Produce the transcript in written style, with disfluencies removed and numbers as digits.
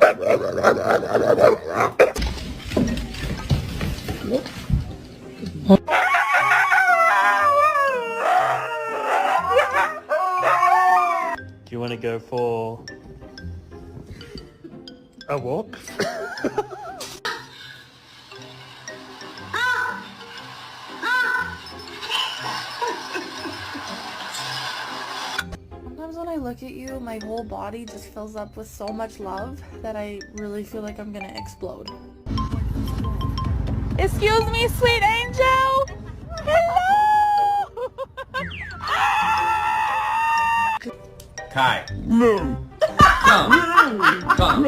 Do you want to go for a walk? Sometimes when I look at you, my whole body just fills up with so much love that I really feel like I'm gonna explode. Excuse me, sweet angel! Hello! Kai. No. Come. Come.